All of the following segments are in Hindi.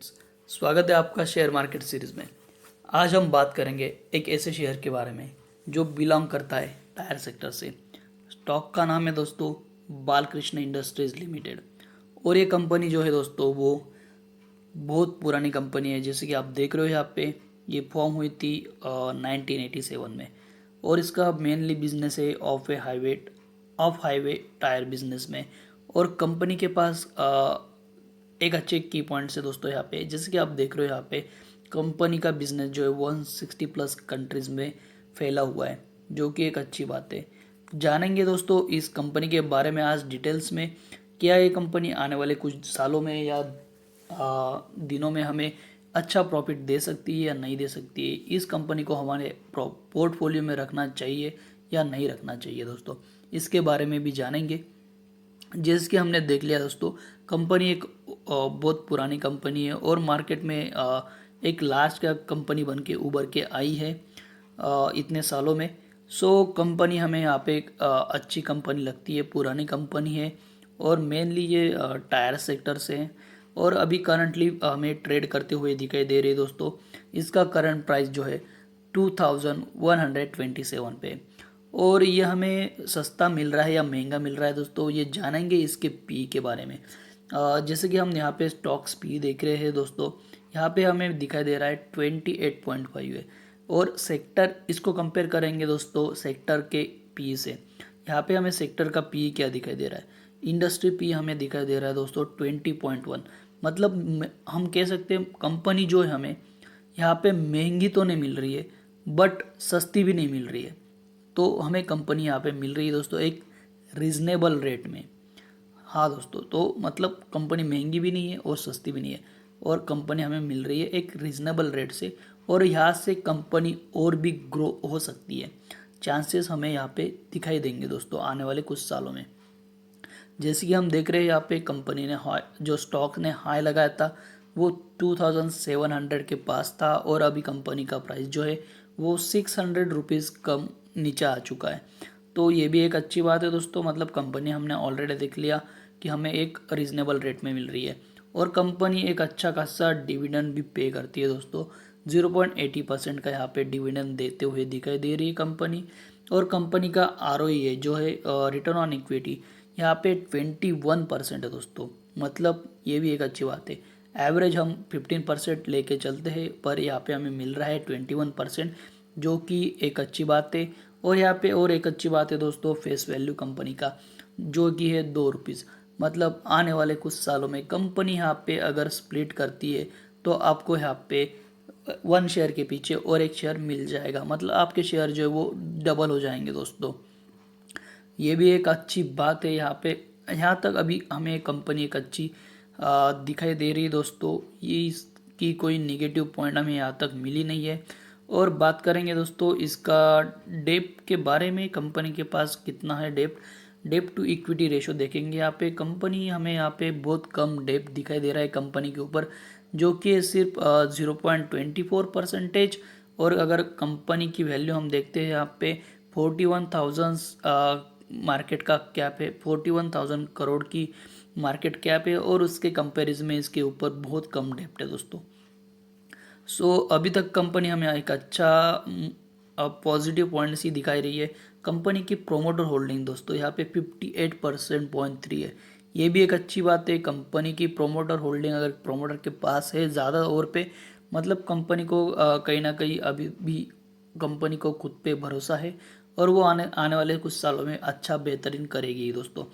स्वागत है आपका शेयर मार्केट सीरीज़ में। आज हम बात करेंगे एक ऐसे शेयर के बारे में जो बिलोंग करता है टायर सेक्टर से। स्टॉक का नाम है दोस्तों बालकृष्ण इंडस्ट्रीज लिमिटेड। और ये कंपनी जो है दोस्तों वो बहुत पुरानी कंपनी है। जैसे कि आप देख रहे हो यहाँ पे ये फॉर्म हुई थी 1987 में। और इसका मेनली बिजनेस है ऑफ हाईवे टायर बिजनेस में। और कंपनी के पास एक अच्छे की पॉइंट्स है दोस्तों यहाँ पे। जैसे कि आप देख रहे हो यहाँ पे कंपनी का बिजनेस जो है 160 प्लस कंट्रीज में फैला हुआ है, जो कि एक अच्छी बात है। जानेंगे दोस्तों इस कंपनी के बारे में आज डिटेल्स में। क्या ये कंपनी आने वाले कुछ सालों में या दिनों में हमें अच्छा प्रॉफिट दे सकती है या नहीं दे सकती है, इस कंपनी को हमारे पोर्टफोलियो में रखना चाहिए या नहीं रखना चाहिए दोस्तों, इसके बारे में भी जानेंगे। जैसे कि हमने देख लिया दोस्तों, कंपनी एक बहुत पुरानी कंपनी है और मार्केट में एक लार्ज कैप कंपनी बन के उभर के आई है इतने सालों में। सो कंपनी हमें यहाँ पे एक अच्छी कंपनी लगती है, पुरानी कंपनी है और मेनली ये टायर सेक्टर से है। और अभी करंटली हमें ट्रेड करते हुए दिखाई दे रही है दोस्तों। इसका करंट प्राइस जो है 2127 पे। और ये हमें सस्ता मिल रहा है या महंगा मिल रहा है दोस्तों, ये जानेंगे इसके पी के बारे में। जैसे कि हम यहाँ पे स्टॉक्स पी देख रहे हैं दोस्तों, यहाँ पे हमें दिखाई दे रहा है 28.5 है। और सेक्टर इसको कंपेयर करेंगे दोस्तों सेक्टर के पी से। यहाँ पे हमें सेक्टर का पी क्या दिखाई दे रहा है, इंडस्ट्री पी हमें दिखाई दे रहा है दोस्तों 20.1। मतलब हम कह सकते हैं कंपनी जो है हमें यहाँ पे महंगी तो नहीं मिल रही है बट सस्ती भी नहीं मिल रही है। तो हमें कंपनी यहाँ पे मिल रही है दोस्तों एक रीजनेबल रेट में। हाँ दोस्तों, तो मतलब कंपनी महंगी भी नहीं है और सस्ती भी नहीं है, और कंपनी हमें मिल रही है एक रीजनेबल रेट से। और यहाँ से कंपनी और भी ग्रो हो सकती है, चांसेस हमें यहाँ पे दिखाई देंगे दोस्तों आने वाले कुछ सालों में। जैसे कि हम देख रहे हैं यहाँ पे कंपनी ने जो स्टॉक ने हाई लगाया था वो 2700 के पास था, और अभी कंपनी का प्राइस जो है वो 600 रुपीज़ कम नीचे आ चुका है। तो ये भी एक अच्छी बात है दोस्तों। मतलब कंपनी हमने ऑलरेडी देख लिया कि हमें एक रीजनेबल रेट में मिल रही है, और कंपनी एक अच्छा खासा डिविडेंड भी पे करती है दोस्तों। 0.80% का यहाँ पे डिविडेंड देते हुए दिखाई दे रही है कंपनी। और कंपनी का ROE जो है रिटर्न ऑन इक्विटी यहाँ पे 21% है दोस्तों। मतलब ये भी एक अच्छी बात है। एवरेज हम 15% लेके चलते हैं, पर यहाँ पे हमें मिल रहा है 21%, जो कि एक अच्छी बात है। और यहाँ पे और एक अच्छी बात है दोस्तों फेस वैल्यू कंपनी का, जो कि है 2 रुपीज़। मतलब आने वाले कुछ सालों में कंपनी यहाँ पे अगर स्प्लिट करती है तो आपको यहाँ पे 1 शेयर के पीछे और 1 शेयर मिल जाएगा। मतलब आपके शेयर जो है वो डबल हो जाएंगे दोस्तों। ये भी एक अच्छी बात है यहाँ पे। यहाँ तक अभी हमें कंपनी एक अच्छी दिखाई दे रही है दोस्तों। ये इसकी कोई निगेटिव पॉइंट हमें यहाँ तक मिली नहीं है। और बात करेंगे दोस्तों इसका डेप्ट के बारे में, कंपनी के पास कितना है डेप्ट टू इक्विटी रेशो देखेंगे यहाँ पे। कंपनी हमें यहाँ पे बहुत कम डेप्ट दिखाई दे रहा है कंपनी के ऊपर, जो कि सिर्फ 0.24%। और अगर कंपनी की वैल्यू हम देखते हैं यहाँ पे 41,000 मार्केट का कैप है, 41,000 करोड़ की मार्केट कैप है, और उसके कंपैरिजन में इसके ऊपर बहुत कम डेप्ट है दोस्तों। सो अभी तक कंपनी हमें एक अच्छा पॉजिटिव पॉइंट सी दिखाई रही है। कंपनी की प्रोमोटर होल्डिंग दोस्तों यहाँ पे 58.3 है। ये भी एक अच्छी बात है। कंपनी की प्रोमोटर होल्डिंग अगर प्रोमोटर के पास है ज़्यादा और पे, मतलब कंपनी को कहीं ना कहीं अभी भी कंपनी को खुद पे भरोसा है, और वो आने आने वाले कुछ सालों में अच्छा बेहतरीन करेगी दोस्तों।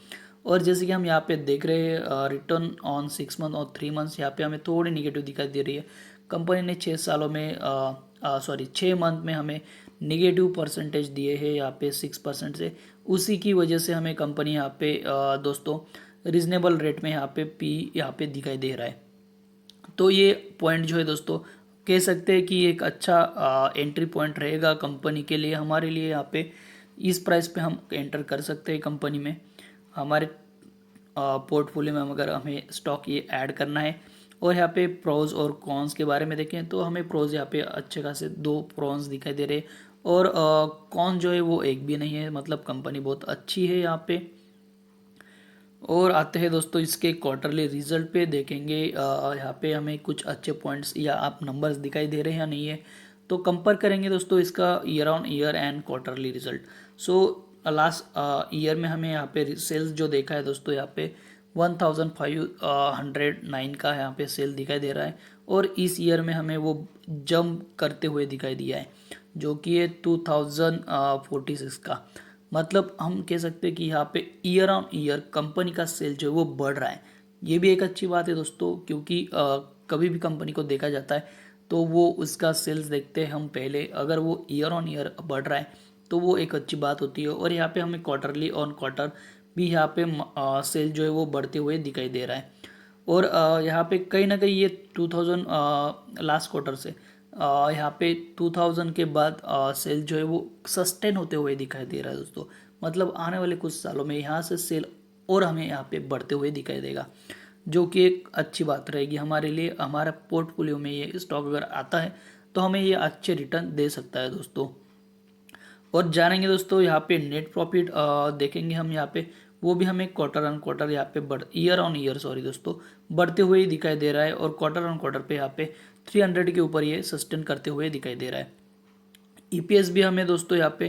और जैसे कि हम यहाँ पे देख रहे हैं रिटर्न ऑन 6 मंथ और 3 मंथ्स, यहाँ पे हमें थोड़ी निगेटिव दिखाई दे रही है। कंपनी ने 6 सालों में 6 मंथ में हमें निगेटिव परसेंटेज दिए हैं यहाँ पे 6% से। उसी की वजह से हमें कंपनी यहाँ पे दोस्तों रीजनेबल रेट में यहाँ पे यहाँ पे दिखाई दे रहा है। तो ये पॉइंट जो है दोस्तों कह सकते हैं कि एक अच्छा एंट्री पॉइंट रहेगा कंपनी के लिए, हमारे लिए। यहाँ पे इस प्राइस पे हम एंटर कर सकते हैं कंपनी में। हमारे पोर्टफोलियो में अगर हमें स्टॉक ये ऐड करना है। और यहाँ पे प्रोज और कॉन्स के बारे में देखें तो हमें प्रोज यहाँ पे अच्छे खासे 2 प्रोन्स दिखाई दे रहे हैं, और कॉन जो है वो एक भी नहीं है। मतलब कंपनी बहुत अच्छी है यहाँ पे। और आते हैं दोस्तों इसके क्वार्टरली रिजल्ट पे देखेंगे। यहाँ पे हमें कुछ अच्छे पॉइंट्स या आप नंबर्स दिखाई दे रहे हैं या नहीं है, तो कंपेयर करेंगे दोस्तों इसका year on year and quarterly result. So last year में हमें यहाँ पे सेल्स जो देखा है दोस्तों, यहाँ पे 1509 का यहाँ पे सेल दिखाई दे रहा है, और इस ईयर में हमें वो जंप करते हुए दिखाई दिया है जो कि है 2046 का। मतलब हम कह सकते हैं कि यहाँ पे ईयर ऑन ईयर कंपनी का सेल जो है वो बढ़ रहा है। ये भी एक अच्छी बात है दोस्तों, क्योंकि कभी भी कंपनी को देखा जाता है तो वो उसका सेल्स देखते हैं हम पहले। अगर वो ईयर ऑन ईयर बढ़ रहा है तो वो एक अच्छी बात होती है। और यहाँ पे हमें क्वार्टरली ऑन क्वार्टर भी यहाँ पे सेल जो है वो बढ़ते हुए दिखाई दे रहा है। और यहाँ पे कहीं ना कहीं ये 2000 लास्ट क्वार्टर से यहाँ पे 2000 के बाद सेल जो है वो सस्टेन होते हुए दिखाई दे रहा है दोस्तों। मतलब आने वाले कुछ सालों में यहाँ से सेल और हमें यहाँ पे बढ़ते हुए दिखाई देगा, जो कि एक अच्छी बात रहेगी हमारे लिए। हमारा पोर्टफोलियो में ये स्टॉक अगर आता है तो हमें ये अच्छे रिटर्न दे सकता है दोस्तों। और जानेंगे दोस्तों यहाँ पे नेट प्रॉफिट देखेंगे हम यहाँ पे, वो भी हमें क्वार्टर ऑन क्वार्टर यहाँ पे ईयर ऑन ईयर सॉरी दोस्तों बढ़ते हुए ही दिखाई दे रहा है। और क्वार्टर ऑन क्वार्टर पे यहाँ पे 300 के ऊपर ये सस्टेन करते हुए दिखाई दे रहा है। ईपीएस भी हमें दोस्तों यहाँ पे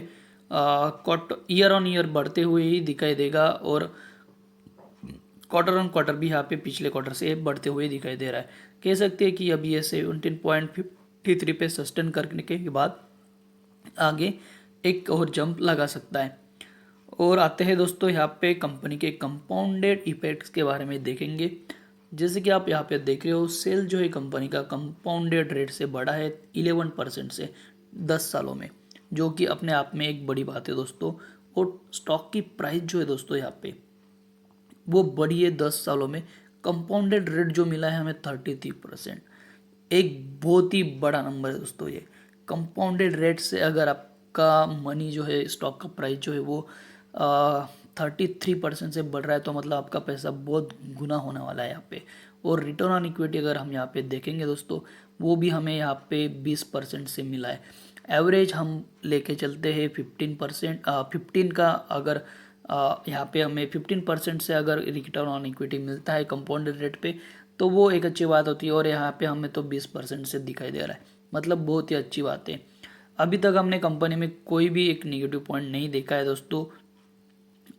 ईयर ऑन ईयर बढ़ते हुए ही दिखाई देगा, और क्वार्टर ऑन क्वार्टर भी यहाँ पे पिछले क्वार्टर से बढ़ते हुए दिखाई दे रहा है। कह सकते हैं कि अभी ये 17.53 पे सस्टेन करने के बाद आगे एक और जंप लगा सकता है। और आते हैं दोस्तों यहाँ पे कंपनी के कंपाउंडेड इफेक्ट्स के बारे में देखेंगे। जैसे कि आप यहाँ पे देख रहे हो, सेल जो है कंपनी का कंपाउंडेड रेट से बढ़ा है 11% से 10 सालों में, जो कि अपने आप में एक बड़ी बात है दोस्तों। और स्टॉक की प्राइस जो है दोस्तों यहाँ पे वो बढ़ी है 10 सालों में। कंपाउंडेड रेट जो मिला है हमें 33%, एक बहुत ही बड़ा नंबर है दोस्तों ये। कंपाउंडेड रेट से अगर आपका मनी जो है, स्टॉक का प्राइस जो है वो 33% से बढ़ रहा है, तो मतलब आपका पैसा बहुत गुना होने वाला है यहाँ पे। और रिटर्न ऑन इक्विटी अगर हम यहाँ पे देखेंगे दोस्तों, वो भी हमें यहाँ पे 20% से मिला है। एवरेज हम लेके चलते हैं 15%, 15 का। अगर यहाँ पे हमें 15% से अगर रिटर्न ऑन इक्विटी मिलता है कंपाउंडेड रेट पे, तो वो एक अच्छी बात होती है। और यहाँ पे हमें तो 20% से दिखाई दे रहा है, मतलब बहुत ही अच्छी बात है। अभी तक हमने कंपनी में कोई भी एक नेगेटिव पॉइंट नहीं देखा है दोस्तों।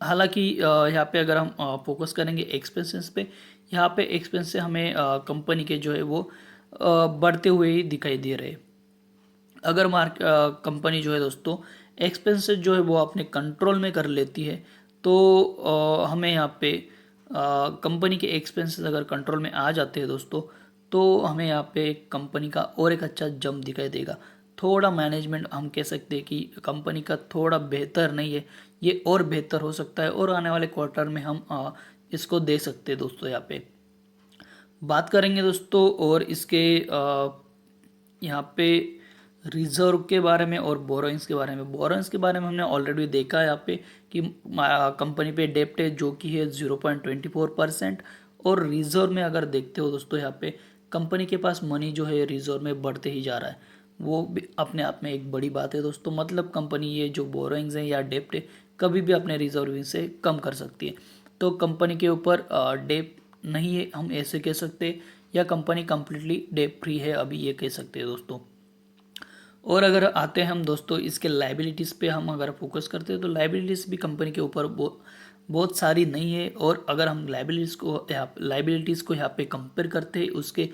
हालांकि यहाँ पे अगर हम फोकस करेंगे एक्सपेंसेस पे, यहाँ पे एक्सपेंस से हमें कंपनी के जो है वो बढ़ते हुए ही दिखाई दे रहे हैं। अगर कंपनी जो है दोस्तों एक्सपेंसेस जो है वो अपने कंट्रोल में कर लेती है, तो हमें यहाँ पे कंपनी के एक्सपेंसेस अगर कंट्रोल में आ जाते हैं दोस्तों, तो हमें यहाँ पे कंपनी का और एक अच्छा जंप दिखाई देगा। थोड़ा मैनेजमेंट हम कह सकते हैं कि कंपनी का थोड़ा बेहतर नहीं है, ये और बेहतर हो सकता है। और आने वाले क्वार्टर में हम इसको दे सकते हैं दोस्तों। यहाँ पे बात करेंगे दोस्तों और इसके यहाँ पे रिजर्व के बारे में और बोरोइंग्स के बारे में। बोरोइंग्स के बारे में हमने ऑलरेडी देखा है यहाँ पे कि कंपनी पे डेप्ट है जो कि है 0.24%। और रिजर्व में अगर देखते हो दोस्तों, यहाँ पे कंपनी के पास मनी जो है रिजर्व में बढ़ते ही जा रहा है, वो भी अपने आप में एक बड़ी बात है दोस्तों। मतलब कंपनी ये जो बोरोइंग्स है या डेप्ट है कभी भी अपने रिजर्व से कम कर सकती है। तो कंपनी के ऊपर डेप्ट नहीं है हम ऐसे कह सकते हैं, या कंपनी कम्प्लीटली डेप्ट फ्री है अभी ये कह सकते हैं दोस्तों। और अगर आते हैं हम दोस्तों इसके लाइबिलिटीज़ पे हम अगर फोकस करते हैं, तो लाइबिलिटीज़ भी कंपनी के ऊपर बहुत सारी नहीं है। और अगर हम लाइबिलिटीज़ को यहाँ पे कंपेयर करते हैं उसके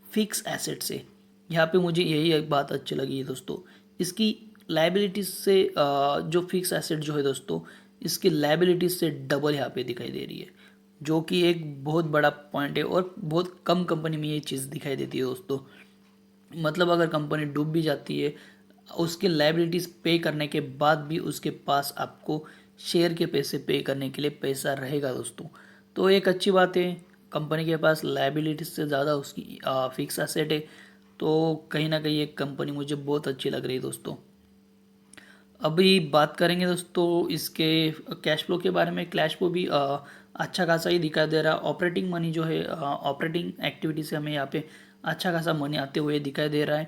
फिक्स एसेट से, यहाँ पे मुझे यही एक बात अच्छी लगी है दोस्तों। इसकी लाइबिलिटीज़ से जो फिक्स एसेट जो है दोस्तों, इसकी लाइबिलिटीज़ से डबल यहाँ पे दिखाई दे रही है, जो कि एक बहुत बड़ा पॉइंट है। और बहुत कम कंपनी में ये चीज़ दिखाई देती है दोस्तों। मतलब अगर कंपनी डूब भी जाती है, उसके लाइबिलिटीज़ पे करने के बाद भी उसके पास आपको शेयर के पैसे पे करने के लिए पैसा रहेगा दोस्तों। तो एक अच्छी बात है, कंपनी के पास लाइबिलिटीज़ से ज़्यादा उसकी फिक्स एसेट है। तो कहीं ना कहीं एक कंपनी मुझे बहुत अच्छी लग रही है दोस्तों। अभी बात करेंगे दोस्तों इसके कैश फ्लो के बारे में। कैश फ्लो भी अच्छा खासा ही दिखाई दे रहा है। ऑपरेटिंग मनी जो है, ऑपरेटिंग एक्टिविटी से हमें यहाँ पे अच्छा खासा मनी आते हुए दिखाई दे रहा है।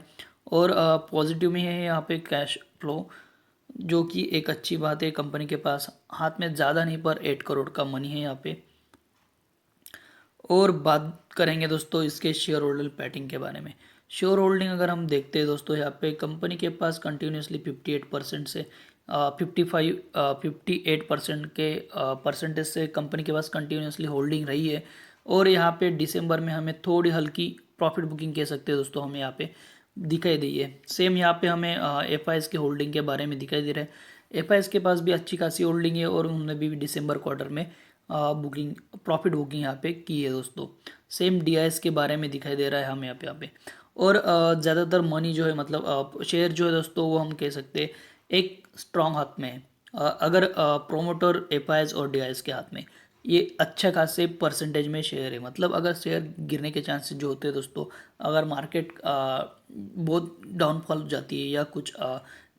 और पॉजिटिव में है यहाँ पे कैश फ्लो, जो कि एक अच्छी बात है। कंपनी के पास हाथ में ज़्यादा नहीं पर 8 करोड़ का मनी है यहाँ पे। और बात करेंगे दोस्तों इसके शेयर होल्डर पैटिंग के बारे में। शेयर होल्डिंग अगर हम देखते हैं दोस्तों, यहाँ पे कंपनी के पास कंटिन्यूसली 58% से 58% के परसेंटेज से कंपनी के पास कंटिन्यूसली होल्डिंग रही है। और यहाँ पे दिसंबर में हमें थोड़ी हल्की प्रॉफिट बुकिंग कह सकते हैं दोस्तों, हमें यहाँ पे दिखाई दी है। सेम यहाँ पे हमें एफ के होल्डिंग के बारे में दिखाई दे रहा है। एफ के पास भी अच्छी खासी होल्डिंग है और उन्होंने भी दिसंबर क्वार्टर में बुकिंग प्रॉफिट बुकिंग यहाँ पे की है दोस्तों। सेम डी के बारे में दिखाई दे रहा है हमें यहाँ पे। और ज़्यादातर मनी जो है मतलब शेयर जो है दोस्तों वो हम कह सकते हैं एक स्ट्रॉन्ग हाथ में है। अगर प्रोमोटर एफ और डी के हाथ में ये अच्छा खासे परसेंटेज में शेयर है। मतलब अगर शेयर गिरने के चांसेस जो होते हैं दोस्तों, अगर मार्केट बहुत डाउनफॉल हो जाती है या कुछ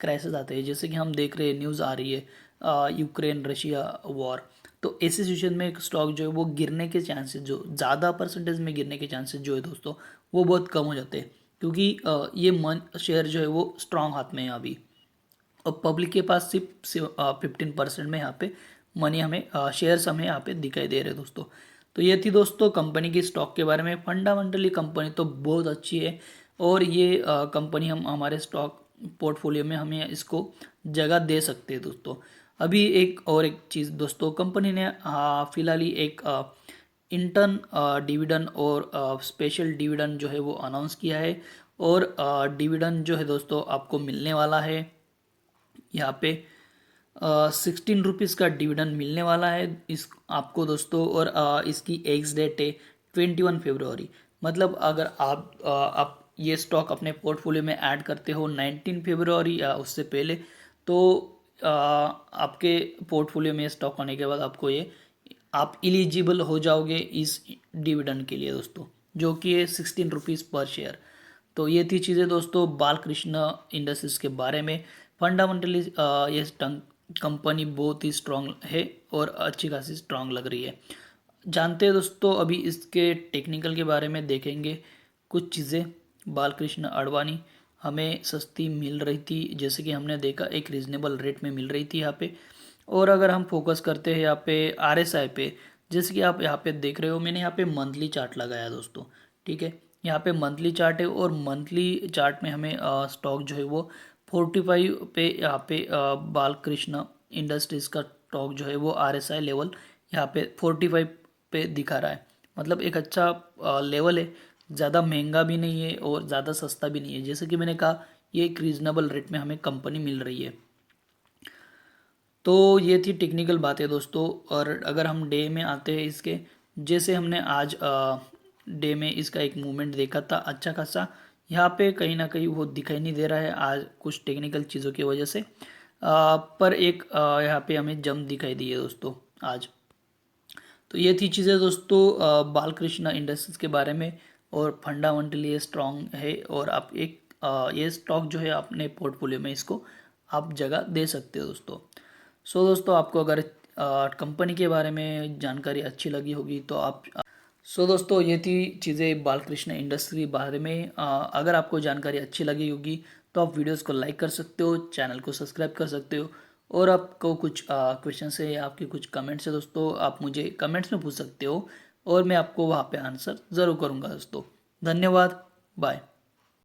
क्राइसिस आते हैं, जैसे कि हम देख रहे हैं न्यूज़ आ रही है यूक्रेन रशिया वॉर, तो ऐसी सिचुएशन में एक स्टॉक जो है वो गिरने के चांसेस जो ज़्यादा परसेंटेज में गिरने के चांसेस जो है दोस्तों वो बहुत कम हो जाते हैं, क्योंकि ये मन शेयर जो है वो स्ट्रांग हाथ में है अभी। और पब्लिक के पास सिर्फ 15% में यहाँ पे मनी हमें शेयर्स हमें यहाँ पे दिखाई दे रहे हैं दोस्तों। तो ये थी दोस्तों कंपनी की स्टॉक के बारे में। फंडामेंटली कंपनी तो बहुत अच्छी है और ये कंपनी हम हमारे स्टॉक पोर्टफोलियो में हमें इसको जगह दे सकते हैं दोस्तों। अभी एक चीज़ दोस्तों, कंपनी ने फिलहाल ही एक इंटर्न डिविडेंड और स्पेशल डिविडेंड जो है वो अनाउंस किया है। और डिविडेंड जो है दोस्तों आपको मिलने वाला है यहाँ पे 16 रुपीज़ का डिविडेंड मिलने वाला है इस आपको दोस्तों। और इसकी एक्स डेट है 21 फरवरी। मतलब अगर आप ये स्टॉक अपने पोर्टफोलियो में ऐड करते हो 19 फरवरी या उससे पहले, तो आपके पोर्टफोलियो में स्टॉक होने के बाद आपको ये आप इलिजिबल हो जाओगे इस डिविडेंड के लिए दोस्तों, जो कि है 16 रुपीज़ पर शेयर। तो ये थी चीज़ें दोस्तों बालकृष्ण इंडस्ट्रीज के बारे में। फंडामेंटली ये कंपनी बहुत ही स्ट्रांग है और अच्छी खासी स्ट्रांग लग रही है। जानते हैं दोस्तों, अभी इसके टेक्निकल के बारे में देखेंगे कुछ चीज़ें। बालकृष्ण अडवाणी हमें सस्ती मिल रही थी, जैसे कि हमने देखा एक रीज़नेबल रेट में मिल रही थी यहाँ पे। और अगर हम फोकस करते हैं यहाँ पे RSI पे, जैसे कि आप यहाँ पे देख रहे हो, मैंने यहाँ पे मंथली चार्ट लगाया दोस्तों, ठीक है। यहाँ पे मंथली चार्ट है और मंथली चार्ट में हमें स्टॉक जो है वो 45 पे यहाँ पे बालकृष्ण इंडस्ट्रीज़ का स्टॉक जो है वो RSI लेवल यहाँ पे 45 पे दिखा रहा है। मतलब एक अच्छा लेवल है, ज़्यादा महंगा भी नहीं है और ज़्यादा सस्ता भी नहीं है। जैसे कि मैंने कहा ये एक रीज़नेबल रेट में हमें कंपनी मिल रही है। तो ये थी टेक्निकल बातें दोस्तों। और अगर हम डे में आते हैं इसके, जैसे हमने आज डे में इसका एक मूवमेंट देखा था अच्छा खासा, यहाँ पे कहीं ना कहीं वो दिखाई नहीं दे रहा है आज कुछ टेक्निकल चीज़ों की वजह से। पर एक यहाँ पे हमें जंप दिखाई दी है दोस्तों आज। तो ये थी चीज़ें दोस्तों बालकृष्ण इंडस्ट्रीज के बारे में। और फंडामेंटली ये स्ट्रॉन्ग है और आप एक ये स्टॉक जो है अपने पोर्टफोलियो में इसको आप जगह दे सकते हो दोस्तों। सो दोस्तों आपको अगर कंपनी के बारे में जानकारी अच्छी लगी होगी तो आप सो दोस्तों ये थी चीज़ें बालकृष्ण इंडस्ट्री के बारे में। अगर आपको जानकारी अच्छी लगी होगी तो आप वीडियोस को लाइक कर सकते हो, चैनल को सब्सक्राइब कर सकते हो। और आपको कुछ क्वेश्चन है या आपके कुछ कमेंट्स है दोस्तों, आप मुझे कमेंट्स में पूछ सकते हो और मैं आपको वहाँ पे आंसर ज़रूर करूँगा दोस्तों। धन्यवाद, बाय।